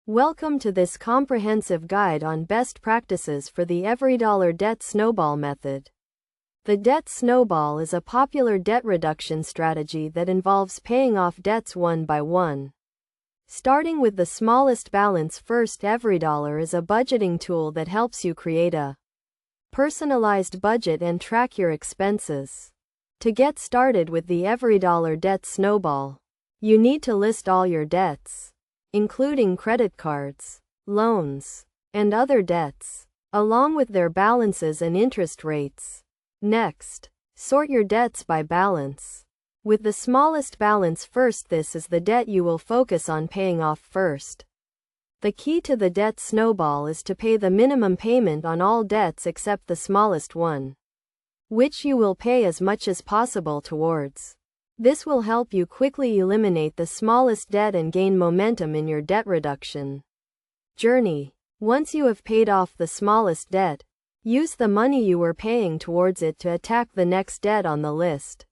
Welcome to this comprehensive guide on best practices for the EveryDollar debt snowball method. The debt snowball is a popular debt reduction strategy that involves paying off debts one by one. Starting with the smallest balance first, EveryDollar is a budgeting tool that helps you create a personalized budget and track your expenses. To get started with the EveryDollar debt snowball, you need to list all your debts, including credit cards, loans, and other debts, along with their balances and interest rates. Next, sort your debts by balance. With the smallest balance first, this is the debt you will focus on paying off first. The key to the debt snowball is to pay the minimum payment on all debts except the smallest one, which you will pay as much as possible towards. This will help you quickly eliminate the smallest debt and gain momentum in your debt reduction journey. Once you have paid off the smallest debt, use the money you were paying towards it to attack the next debt on the list.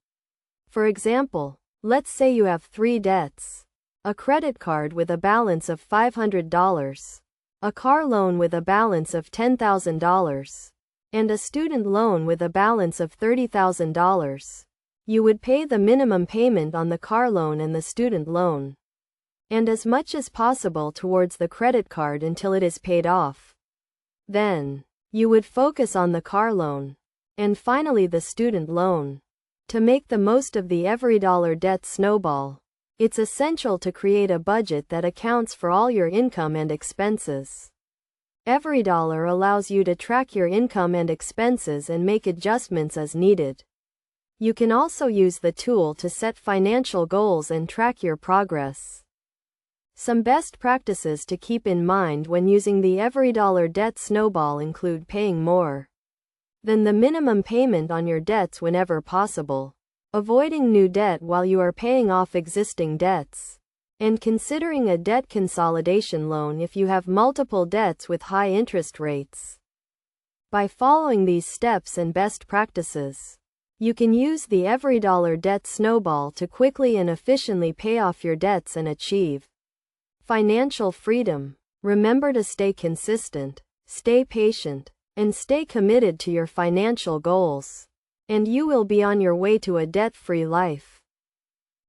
For example, let's say you have 3 debts: a credit card with a balance of $500, a car loan with a balance of $10,000, and a student loan with a balance of $30,000. You would pay the minimum payment on the car loan and the student loan, and as much as possible towards the credit card until it is paid off. Then, you would focus on the car loan, and finally the student loan. To make the most of the EveryDollar debt snowball, it's essential to create a budget that accounts for all your income and expenses. EveryDollar allows you to track your income and expenses and make adjustments as needed. You can also use the tool to set financial goals and track your progress. Some best practices to keep in mind when using the EveryDollar debt snowball include paying more than the minimum payment on your debts whenever possible, avoiding new debt while you are paying off existing debts, and considering a debt consolidation loan if you have multiple debts with high interest rates. By following these steps and best practices, you can use the EveryDollar debt snowball to quickly and efficiently pay off your debts and achieve financial freedom. Remember to stay consistent, stay patient, and stay committed to your financial goals, and you will be on your way to a debt-free life.